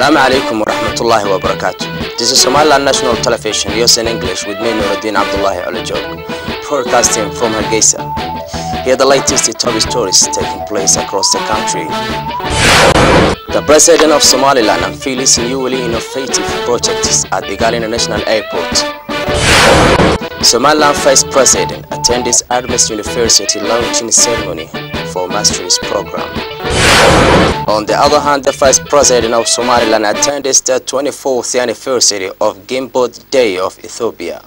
Assalamu alaikum wa rahmatullahi wa barakatuh. This is Somaliland National Television, news in English with me, Nuruddin Abdullahi Alajog, broadcasting from Hargeisa. Here are the latest top stories taking place across the country. The President of Somaliland unveils newly innovative projects at Igali International Airport. Somaliland Vice President attended Adams University launching ceremony for master's program. On the other hand, the Vice President of Somaliland attended the 24th anniversary of Gimbot Day of Ethiopia.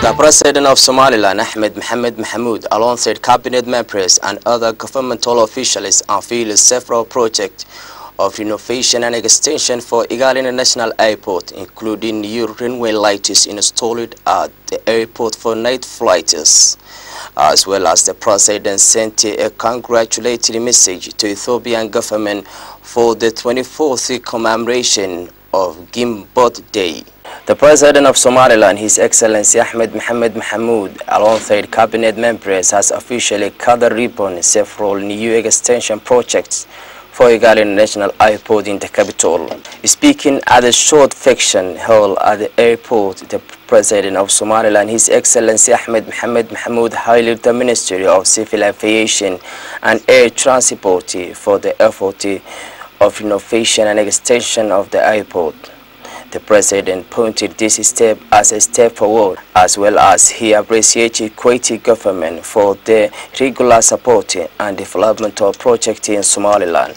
The President of Somaliland, Ahmed Mohamed Mahmoud, alongside cabinet members and other governmental officials, unveiled several projects of innovation and extension for Igali International Airport, including new runway lights installed at the airport for night flights, as well as the President sent a congratulatory message to Ethiopian government for the 24th commemoration of Gimbot Day. The President of Somaliland, His Excellency Ahmed Mohamed Mahmoud, alongside cabinet members, has officially cut the ribbon on several new extension projects for Igali National Airport in the capital. Speaking at a short function held at the airport, the President of Somaliland, His Excellency Ahmed Mohamed Mahmoud, highlighted the Ministry of Civil Aviation and Air Transport for the effort of innovation and extension of the airport. The President pointed this step as a step forward, as well as he appreciated Kuwaiti government for the regular support and development of projects in Somaliland.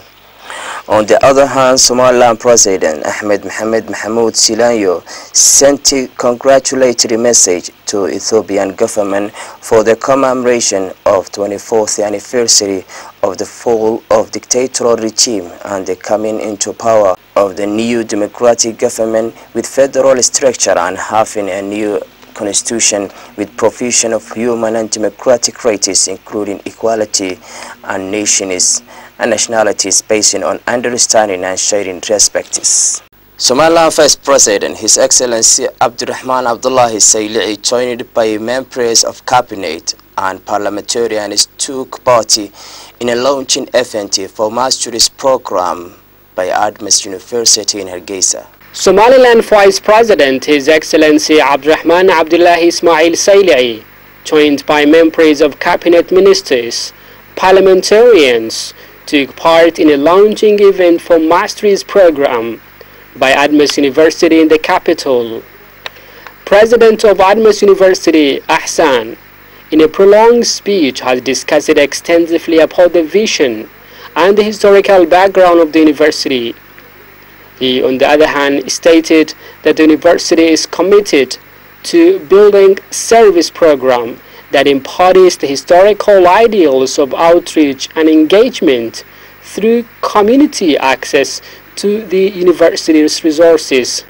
On the other hand, Somaliland President Ahmed Mohamed Mahmoud Silanyo sent a congratulatory message to Ethiopian government for the commemoration of 24th anniversary of the fall of dictatorial regime and the coming into power of the new democratic government with federal structure and having a new constitution with provision of human and democratic rights, including equality and nationalities based on understanding and sharing respects. Somaliland Vice President, His Excellency Abdurrahman Abdullahi Sayli'i, joined by members of cabinet and parliamentarians, took part in a launching event for master's program by Adams University in Hargeisa. Somaliland Vice President, His Excellency Abdurrahman Abdullahi Ismail Sayli'i, joined by members of cabinet ministers, parliamentarians, took part in a launching event for master's program by Adams University in the capital. President of Adams University, Ahsan, in a prolonged speech, has discussed extensively about the vision and the historical background of the university. He, on the other hand, stated that the university is committed to building a service program that embodies the historical ideals of outreach and engagement through community access to the university's resources.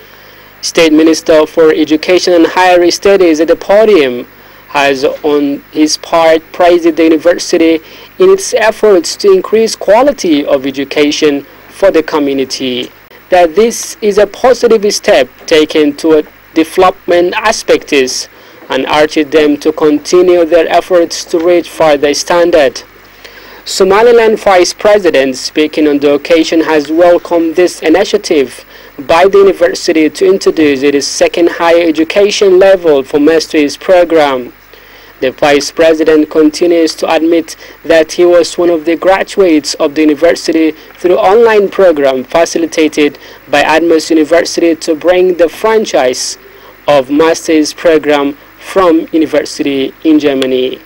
State Minister for Education and Higher Studies at the podium has on his part praised the university in its efforts to increase quality of education for the community. That this is a positive step taken toward development aspects and urged them to continue their efforts to reach further standard. Somaliland Vice President, speaking on the occasion, has welcomed this initiative by the university to introduce its second higher education level for master's program. The Vice President continues to admit that he was one of the graduates of the university through online program facilitated by Adams University to bring the franchise of master's program from university in Germany.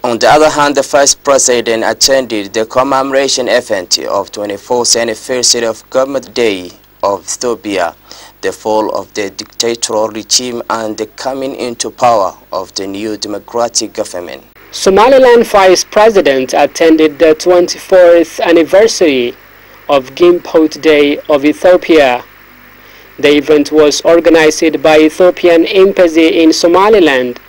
On the other hand, the Vice President attended the commemoration event of 24th anniversary of Gimbot Day of Ethiopia, the fall of the dictatorial regime and the coming into power of the new democratic government. Somaliland Vice President attended the 24th anniversary of Gimbot Day of Ethiopia. The event was organized by Ethiopian Embassy in Somaliland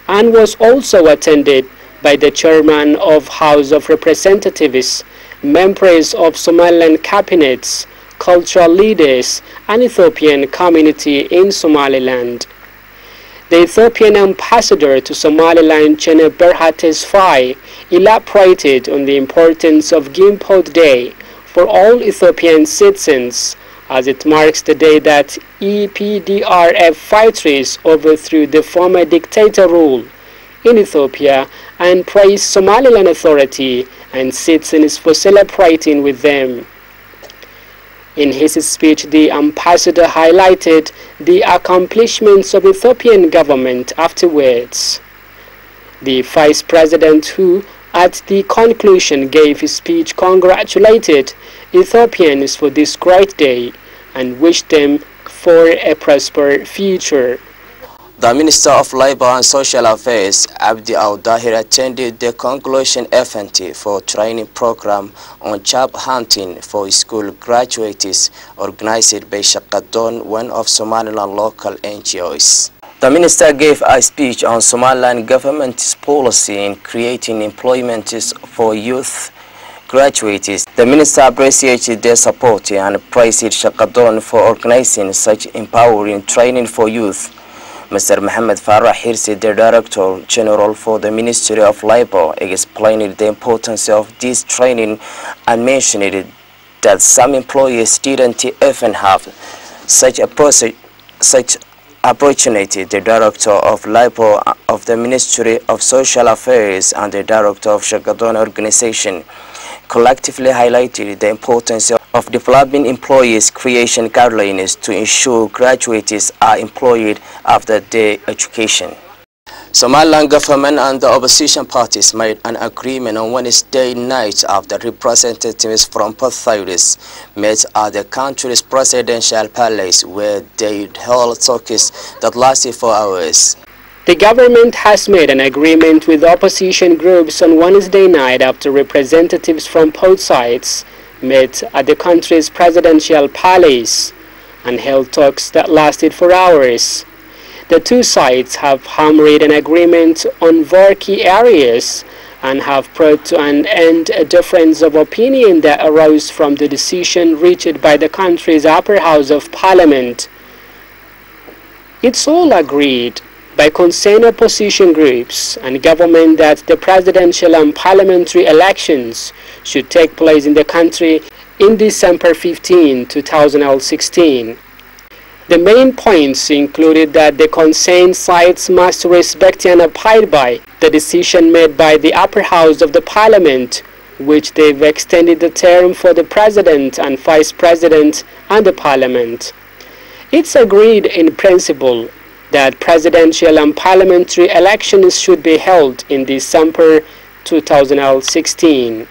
and was also attended by the Chairman of House of Representatives, members of Somaliland cabinets, cultural leaders, and Ethiopian community in Somaliland. The Ethiopian ambassador to Somaliland, Chene Berhates Fai, elaborated on the importance of Gimpot Day for all Ethiopian citizens, as it marks the day that EPDRF fighters overthrew the former dictator rule in Ethiopia, and praised Somaliland Authority and citizens for celebrating with them. In his speech, the ambassador highlighted the accomplishments of the Ethiopian government afterwards. The vice president, who at the conclusion gave his speech, congratulated Ethiopians for this great day and wished them for a prosperous future. The Minister of Labour and Social Affairs, Abdi Al-Dahir, attended the conclusion event for training program on job hunting for school graduates organized by Shaqadon, one of Somaliland local NGOs. The minister gave a speech on Somaliland government's policy in creating employment for youth graduates. The minister appreciated their support and praised Shaqadon for organizing such empowering training for youth. Mr. Mohammed Farah Hirsi, the Director General for the Ministry of Labour, explained the importance of this training and mentioned that some employers didn't even have such opportunity. The Director of Labour of the Ministry of Social Affairs and the Director of Shaqadon Organization collectively highlighted the importance of developing employees' creation guidelines to ensure graduates are employed after their education. Somaliland government and the opposition parties made an agreement on Wednesday night after representatives from both sides met at the country's presidential palace, where they held talks that lasted 4 hours. The government has made an agreement with opposition groups on Wednesday night after representatives from both sides met at the country's presidential palace and held talks that lasted 4 hours. The two sides have hammered an agreement on four key areas and have brought to an end a difference of opinion that arose from the decision reached by the country's upper house of parliament. It's all agreed by concerned opposition groups and government that the presidential and parliamentary elections should take place in the country in December 15, 2016. The main points included that the concerned sides must respect and abide by the decision made by the upper house of the parliament, which they've extended the term for the president and vice president and the parliament. It's agreed in principle that presidential and parliamentary elections should be held in December 2016.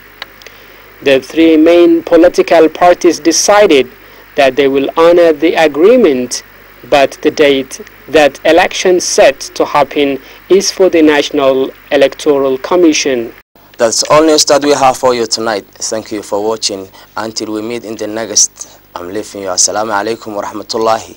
The three main political parties decided that they will honor the agreement, but the date that election set to happen is for the National Electoral Commission. That's all news that we have for you tonight. Thank you for watching. Until we meet in the next, I'm leaving you. Assalamu alaikum wa rahmatullahi.